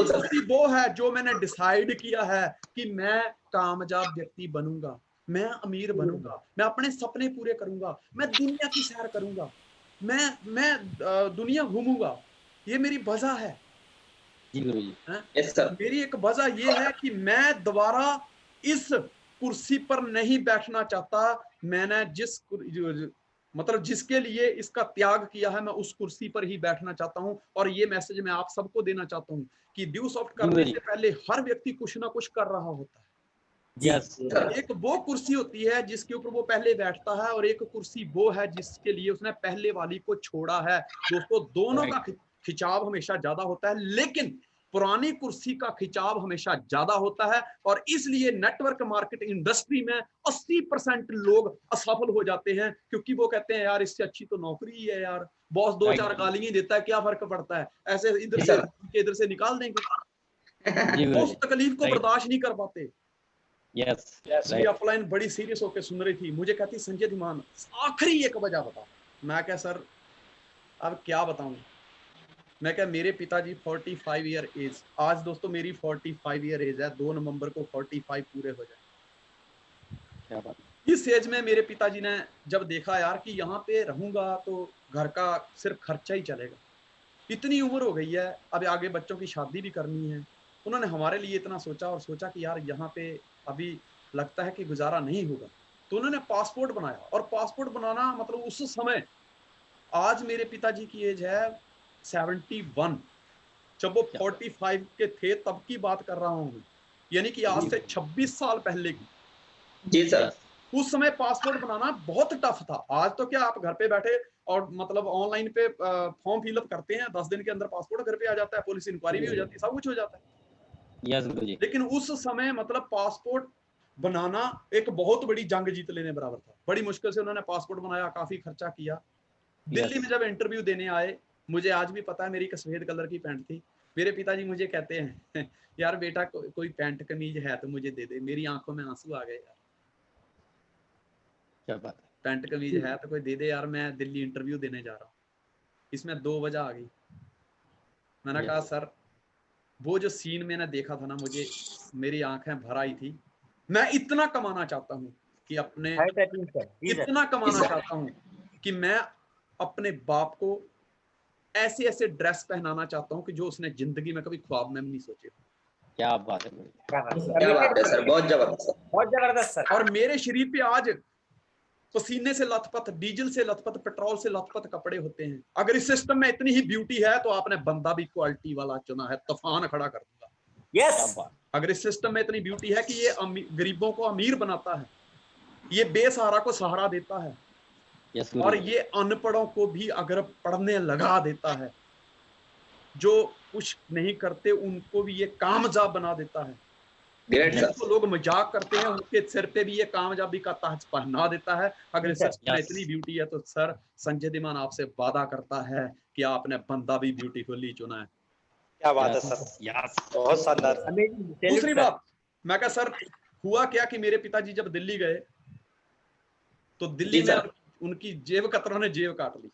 दूसरी वो है जो मैंने डिसाइड किया है कि मैं कामयाब व्यक्ति बनूंगा, मैं अमीर बनूंगा, मैं अपने सपने पूरे करूंगा, मैं दुनिया की सैर करूंगा, मैं दुनिया घूमूंगा। ये मेरी वजह है। मेरी एक वजह ये है कि मैं दोबारा इस कुर्सी पर नहीं बैठना चाहता। मैंने जिस मतलब जिसके लिए इसका त्याग किया है, मैं उस कुर्सी पर ही बैठना चाहता हूं। और ये मैसेज मैं आप सबको देना चाहता हूं कि ड्यू सॉफ्ट करने से पहले हर व्यक्ति कुछ ना कुछ कर रहा होता है। एक वो कुर्सी होती है जिसके ऊपर वो पहले बैठता है, और एक कुर्सी वो है जिसके लिए उसने पहले वाली को छोड़ा है। दोस्तों, दोनों का खिंचाव हमेशा ज्यादा होता है, लेकिन पुरानी कुर्सी का खिंचाव हमेशा ज्यादा होता है। और इसलिए नेटवर्क मार्केट इंडस्ट्री में 80% लोग असफल हो जाते हैं, क्योंकि वो कहते हैं यार इससे अच्छी तो नौकरी ही है यार, बॉस 2-4 गालियां देता है, क्या फर्क पड़ता है, ऐसे इधर से निकाल देंगे। वो उस तकलीफ को बर्दाश्त नहीं कर पाते। मेरी अपलाइन बड़ी सीरियस होकर सुन रही थी, मुझे कहती संजय धीमान आखिरी एक वजह बता। मैं क्या सर अब क्या बताऊं। मैं क्या, मेरे पिताजी 45 ईयर एज, आज दोस्तों मेरी 45 ईयर एज है, 2 नवंबर को 45 पूरे हो जाए। क्या बात। इस एज में मेरे पिताजी ने जब देखा यार कि यहाँ पे रहूंगा तो घर का सिर्फ खर्चा ही चलेगा, इतनी उम्र हो गई है, अब आगे बच्चों की शादी भी करनी है, उन्होंने हमारे लिए इतना सोचा और सोचा कि यार यहाँ पे अभी लगता है कि गुजारा नहीं होगा, तो उन्होंने पासपोर्ट बनाया। और पासपोर्ट बनाना मतलब उस समय, आज मेरे पिताजी की एज है 71, जब वो 45 के थे तब की बात कर रहा हूँ, यानी कि आज से 26 साल पहले की। जी सर। उस समय पासपोर्ट बनाना बहुत टफ था। आज तो क्या आप घर पे बैठे और मतलब ऑनलाइन पे फॉर्म फिलअप करते हैं, 10 दिन के अंदर पासपोर्ट घर पे आ जाता है, पुलिस इंक्वायरी भी हो जाती है, सब कुछ हो जाता है। लेकिन उस समय मतलब पासपोर्ट बनाना एक बहुत बड़ी जंग जीत लेने बराबर था। बड़ी मुश्किल से उन्होंने पासपोर्ट बनाया, काफी खर्चा किया। दिल्ली में जब इंटरव्यू देने आए, मुझे आज भी पता है मेरी एक सफेद कलर की पैंट थी, मेरे पिताजी मुझे कहते हैं यार बेटा कोई पैंट कमीज है तो मुझे दे दे। मेरी आंखों में आंसू आ गए यार, क्या बात है, पैंट कमीज है तो कोई दे दे यार, मैं दिल्ली इंटरव्यू देने जा रहा हूँ। इसमें 2 वजह आ गई। मैंने कहा सर वो जो सीन मैंने देखा था ना, मुझे मेरी आंखें भर आई थी। मैं इतना कमाना चाहता हूँ कि अपने इतना कमाना चाहता हूँ कि मैं अपने बाप को ऐसे ऐसे ड्रेस पहनाना चाहता हूँ कि जो उसने जिंदगी में कभी ख्वाब में भी नहीं सोचे। क्या बात है, क्या बात है सर, बहुत जबरदस्त, बहुत जबरदस्त सर। और मेरे शरीर पे आज पसीने से लथपथ, डीजल से लथपथ, पेट्रोल से लथपथ कपड़े होते हैं। अगर इस सिस्टम में इतनी ही ब्यूटी है तो आपने बंदा भी क्वालिटी वाला चुना है, तूफान खड़ा कर दूंगा। यस। अगर इस सिस्टम में इतनी ब्यूटी है कि ये गरीबों को अमीर बनाता है, ये बेसहारा को सहारा देता है, और ये अनपढ़ों को भी अगर पढ़ने लगा देता है, जो कुछ नहीं करते उनको भी ये कामयाब बना देता है, जिनको लोग मजाक करते हैं उनके सिर पे भी ये कामयाबी का ताज पहना देता है। अगर इस सिस्टम में इतनी ब्यूटी है तो सर संजय धीमान आपसे वादा करता है कि आपने बंदा भी ब्यूटीफुली चुना है। क्या बात है सर, बहुत शानदार। दूसरी बात, मैं कहा सर हुआ क्या कि मेरे पिताजी जब दिल्ली गए तो दिल्ली में उनकी जेब कतरों ने जेब काट ली,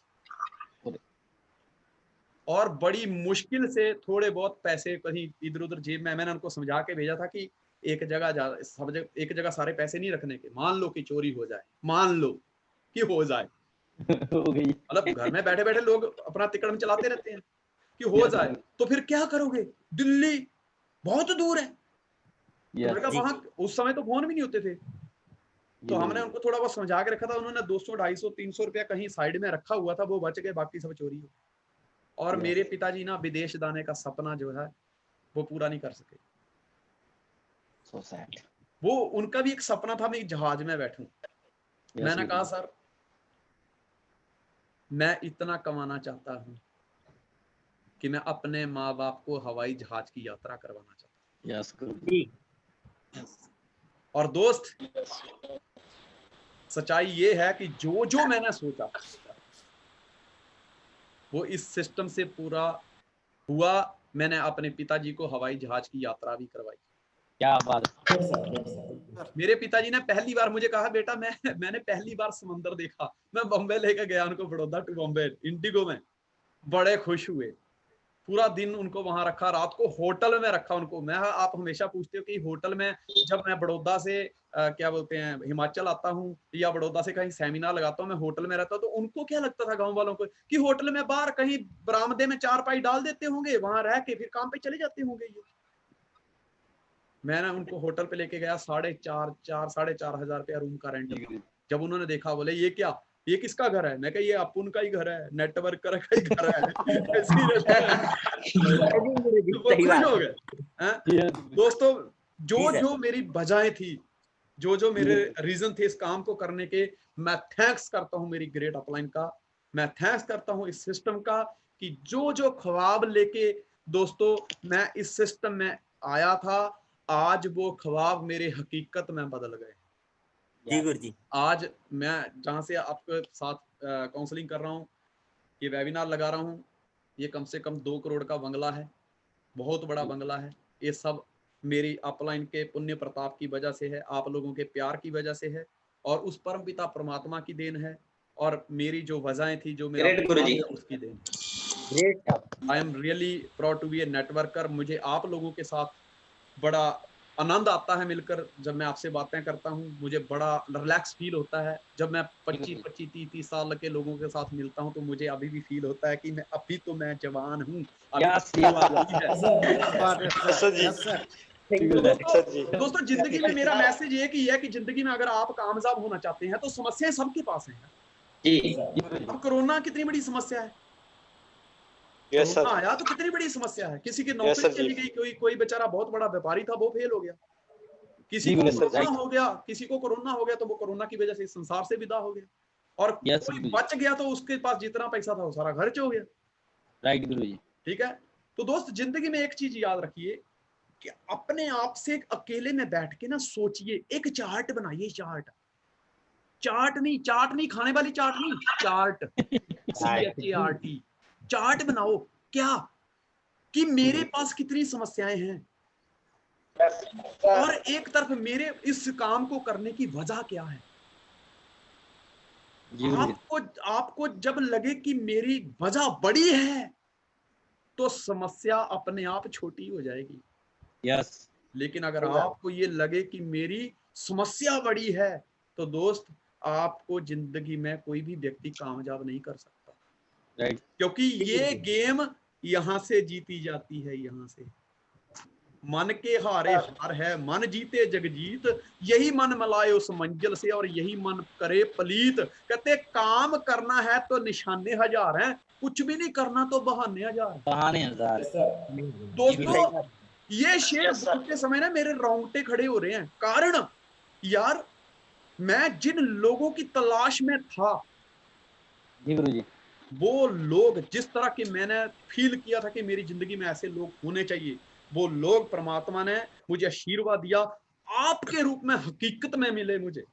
और बड़ी मुश्किल से थोड़े बहुत पैसे कहीं इधर उधर जेब में, मैंने उनको समझा के भेजा था कि एक जगह सारे पैसे नहीं रखने के, मान लो कि चोरी हो जाए, मान लो कि हो जाए, मतलब घर में बैठे बैठे लोग अपना तिकड़म चलाते रहते हैं कि हो जाए, तो फिर क्या करोगे, दिल्ली बहुत दूर है। तो वहां उस समय तो फोन भी नहीं होते थे, तो हमने उनको थोड़ा बहुत समझा के रखा था। उन्होंने 200, 250, 300 रुपया कहीं साइड में रखा हुआ था, वो बच गए, बाकी सब चोरी हो। और मेरे पिताजी ना विदेश जाने का सपना जो है वो पूरा नहीं कर सके। So sad. वो उनका भी एक सपना था मैं जहाज में बैठूं। मैंने कहा सर मैं इतना कमाना चाहता हूं कि मैं अपने माँ बाप को हवाई जहाज की यात्रा करवाना चाहता हूं। और दोस्त सच्चाई ये है कि जो मैंने सोचा वो इस सिस्टम से पूरा हुआ। मैंने अपने पिताजी को हवाई जहाज की यात्रा भी करवाई। क्या बात। मेरे पिताजी ने पहली बार मुझे कहा बेटा मैंने पहली बार समंदर देखा। मैं बॉम्बे लेकर गया उनको, बड़ौदा टू बॉम्बे इंडिगो में। बड़े खुश हुए, पूरा दिन उनको वहां रखा, रात को होटल में रखा उनको। मैं आप हमेशा पूछते हो कि होटल में, जब मैं बड़ौदा से क्या बोलते हैं हिमाचल आता हूँ या बड़ौदा से कहीं सेमिनार लगाता हूँ, मैं होटल में रहता हूँ, तो उनको क्या लगता था गांव वालों को कि होटल में बाहर कहीं बरामदे में चारपाई डाल देते होंगे, वहां रह के फिर काम पे चले जाते होंगे ये। मैंने उनको होटल पे लेके गया, 4,500 ₹4,500 रूम का रेंट। जब उन्होंने देखा बोले ये क्या, ये किसका घर है? मैं कहा ये अपुन का ही घर है, नेटवर्कर का ही घर है। ऐसे ही रहता है। वो खुश हो गए। हैं? दोस्तों जो मेरी वजहें थी, जो मेरे रीजन थे इस काम को करने के, मैं थैंक्स करता हूं मेरी ग्रेट अपलाइन का, मैं थैंक्स करता हूं इस सिस्टम का कि जो ख्वाब लेके दोस्तों मैं इस सिस्टम में आया था, आज वो ख्वाब मेरे हकीकत में बदल गए। जी गुरुजी। आज मैं जहां से आपके साथ काउंसलिंग कर रहा हूँ, ये वेबिनार लगा रहा हूँ, ये कम से कम 2 करोड़ का बंगला है, बहुत बड़ा बंगला है। ये सब मेरी अपलाइन के पुण्य प्रताप की वजह से है, आप लोगों के प्यार की वजह से है, और उस परम पिता परमात्मा की देन है, और मेरी जो वजहें थी, जो मेरा उसकी देन है। I am really proud to be a networker. मुझे आप लोगों के साथ बड़ा आनंद आता है मिलकर, जब मैं आपसे बातें करता हूँ मुझे बड़ा रिलैक्स फील होता है। जब मैं 25-30 साल के लोगों के साथ मिलता हूँ तो मुझे अभी भी फील होता है कि मैं अभी तो मैं जवान हूँ। दोस्तों जिंदगी में मेरा मैसेज ये कि है कि जिंदगी में अगर आप कामयाब होना चाहते हैं तो समस्याएं सबके पास हैं। अब कोरोना कितनी बड़ी समस्या है, कोरोना आया तो कितनी बड़ी समस्या है। किसी की नौकरी चली गई, कोई बेचारा बहुत बड़ा व्यापारी था वो फेल हो गया, किसी को कोरोना हो गया, किसी को कोरोना हो गया तो वो कोरोना की वजह से संसार से विदा हो गया, और कोई बच गया तो उसके पास जितना पैसा था वो सारा खर्च हो गया। राइट गुरुजी। ठीक है, तो दोस्त जिंदगी में एक चीज याद रखिए कि अपने आप से अकेले में बैठ के ना सोचिए, एक चार्ट बनाइए। चार्ट नहीं खाने वाली चार्ट नहीं, चार्ट CHART। चार्ट बनाओ क्या कि मेरे पास कितनी समस्याएं हैं, और एक तरफ मेरे इस काम को करने की वजह क्या है। आपको जब लगे कि मेरी वजह बड़ी है तो समस्या अपने आप छोटी हो जाएगी। यस। लेकिन अगर आपको ये लगे कि मेरी समस्या बड़ी है तो दोस्त आपको जिंदगी में कोई भी व्यक्ति कामयाब नहीं कर सकता। राइट। क्योंकि ये गेम यहां से जीती जाती है, यहां से। मन के हारे हार है, मन जीते जग जीत, यही मन मलाए उस मंजिल से, और यही मन करे पलीत। कहते काम करना है तो निशाने हजार हैं, कुछ भी नहीं करना तो बहाने हजार। दोस्तों ये शेर बोलते समय ना मेरे रोंगटे खड़े हो रहे हैं, कारण यार मैं जिन लोगों की तलाश में था, वो लोग जिस तरह के मैंने फील किया था कि मेरी जिंदगी में ऐसे लोग होने चाहिए, वो लोग परमात्मा ने मुझे आशीर्वाद दिया, आपके रूप में हकीकत में मिले मुझे।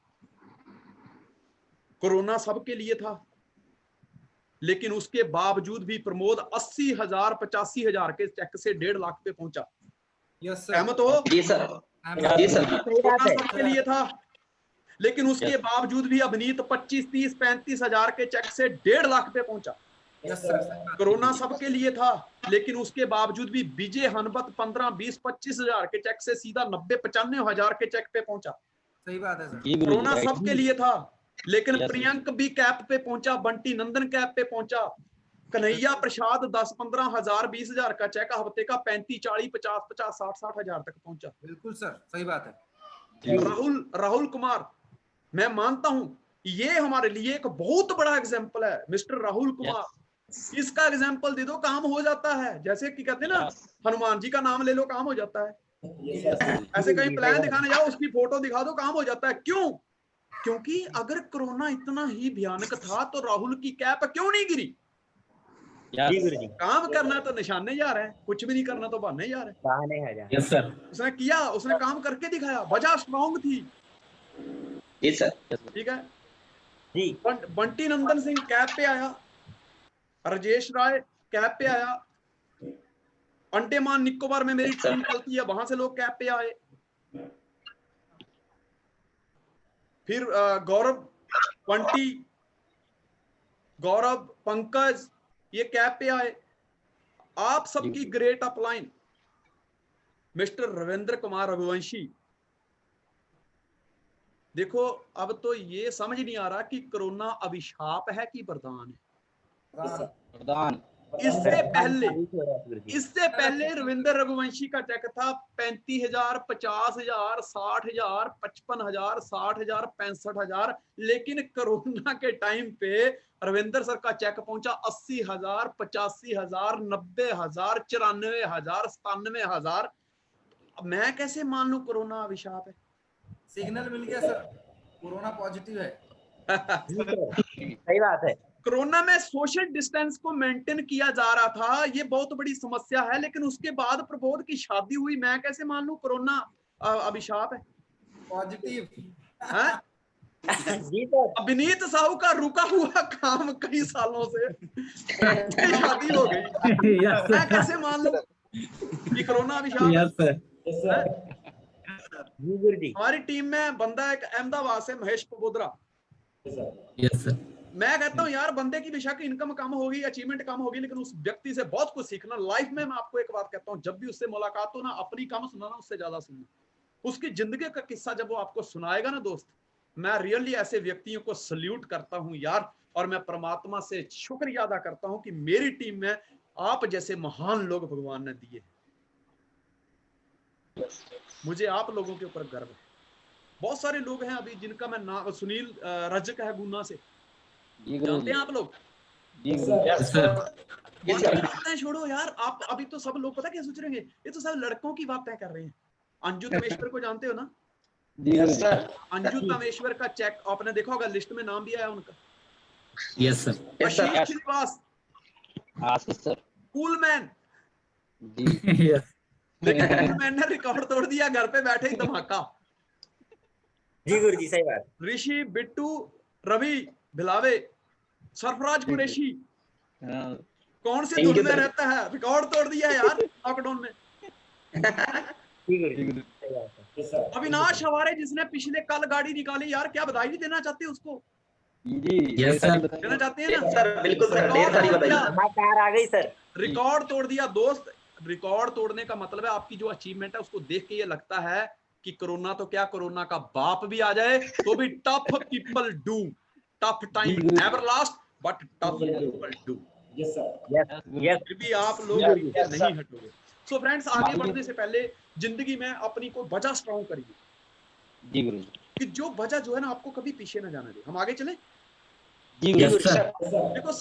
कोरोना सबके लिए था, लेकिन उसके बावजूद भी प्रमोद 80,000 85,000 के चेक से 1.5 लाख पे पहुंचा। सहमत हो? जी सर। कोरोना सबके लिए था, लेकिन उसके बावजूद भी अवनीत 25, 30, 35,000 के चेक से 1.5 लाख पे पहुंचा। कोरोना सबके लिए था, लेकिन उसके बावजूद भी विजय हनबत 15, 20, 25,000 के चेक से सीधा 90, 95,000 के चेक पे पहुंचा। सही बात है सर। कोरोना सबके लिए था, लेकिन प्रियंक भी कैप पे पहुंचा, बंटी नंदन कैप पे पहुंचा, कन्हैया प्रसाद 10, 15,000, 20,000 का चेक हफ्ते का 35, 40, 50, 50, 60, 60,000 तक पहुंचा। बिल्कुल सर, सही बात है। राहुल कुमार, मैं मानता हूं ये हमारे लिए एक बहुत बड़ा एग्जाम्पल है। मिस्टर राहुल कुमार, इसका एग्जाम्पल दे दो, काम हो जाता है। जैसे कि कहते हैं ना, हनुमान जी का नाम ले लो, काम हो जाता है। ऐसे कहीं प्लान दिखाने जाओ, उसकी फोटो दिखा दो, काम हो जाता है। क्यों? क्योंकि अगर कोरोना इतना ही भयानक था तो राहुल की कैप क्यों नहीं गिरी? काम करना तो निशाने जा रहे हैं, कुछ भी नहीं करना तो बहाने जा रहे हैं। उसने किया, उसने काम करके दिखाया, वजह स्ट्रॉन्ग थी। ठीक है जी। बंटी नंदन सिंह कैप पे आया, राजेश राय कैप पे आया, अंडमान निकोबार में मेरी टीम चलती है, वहां से लोग कैप पे आए। फिर गौरव, बंटी, गौरव, पंकज, ये कैप पे आए। आप सबकी great upline mister Ravindra Kumar Raghuvanshi. देखो अब तो ये समझ नहीं आ रहा कि कोरोना अभिशाप है कि वरदान है। वरदान। इससे पहले रविंद्र रघुवंशी का चेक था 35,000, 50,000, 60,000, 55,000, 60,000, 65,000। लेकिन कोरोना के टाइम पे रविंद्र सर का चेक पहुंचा 80,000, 85,000, 90,000, 94,000, 97,000। मैं कैसे मान लूं कोरोना अभिशाप है? सिग्नल मिल गया सर, कोरोना पॉजिटिव है। सही बात है। कोरोना में सोशल डिस्टेंस को मेंटेन किया जा रहा था, ये बहुत बड़ी समस्या है। लेकिन उसके बाद प्रबोध की शादी हुई, मैं कैसे मान लूं कोरोना अभिशाप है? पॉजिटिव है? जी सर। अभिनीत साहू का रुका हुआ काम कई सालों से शादी हो गई, मैं कैसे मान लूं कि कोरोना अभिशाप है? जी गुरुजी। हमारी टीम में बंदा एक अहमदाबाद से महेश प्रबोधरा। Yes sir. मैं कहता हूँ यार, बंदे की बेशक इनकम कम होगी, अचीवमेंट कम होगी, लेकिन उस व्यक्ति से बहुत कुछ सीखना लाइफ में। मैं आपको एक बात कहता हूँ, जब भी उससे मुलाकात हो ना, अपनी कम सुनाना, उससे ज्यादा सुनना। उसकी जिंदगी का किस्सा जब वो आपको सुनाएगा ना दोस्त, मैं रियली ऐसे व्यक्तियों को सल्यूट करता हूँ यार। और मैं परमात्मा से शुक्रिया अदा करता हूँ कि मेरी टीम में आप जैसे महान लोग भगवान ने दिए। मुझे आप लोगों के ऊपर गर्व है। बहुत सारे लोग हैं अभी जिनका मैं नाम, सुनील रजक है गुना से, जानते हैं आप लोग? बातें छोड़ो यार, आप अभी तो सब लोग पता क्या सोच रहे हैं, ये तो सब लड़कों की बातें कर रहे हैं। अंजू तमेश्वर को जानते हो ना? अंजू तमेश्वर का चेक आपने देखा होगा, लिस्ट में नाम भी आया उनका। Yes sir. Ashish Shrivas, cool man. Yes. लेकिन कूल मैन ने रिकॉर्ड तोड़ दिया, घर पे बैठे ही धमाका। जी गुरुजी सही बात। ऋषि, बिट्टू, रवि भिलावे, सरफराज कुरैशी, कौन से धुन में रहता है, रिकॉर्ड तोड़ दिया यार लॉकडाउन में। अविनाश हमारे, जिसने पिछले कल गाड़ी निकाली यार, क्या बधाई नहीं देना चाहते उसको? Yes sir. देना चाहते हैं ना? सर बिल्कुल सर, ढेर सारी बधाई। समाचार आ गई सर। रिकॉर्ड तोड़ दिया दोस्त। रिकॉर्ड तोड़ने का मतलब है आपकी जो अचीवमेंट है उसको देख के ये लगता है कि कोरोना तो क्या, कोरोना का बाप भी आ जाए तो भी tough people do, tough time never last but tough people do. Yes sir. Yes. फिर भी आप लोग पीछे नहीं हटोगे। सो फ्रेंड्स, आगे बढ़ने से पहले जिंदगी में अपनी को वजह स्ट्रॉन्ग करिए। जी गुरुजी। कि जो वजह जो है ना, आपको कभी पीछे ना जाने दे। हम आगे चले। Yes sir. देखो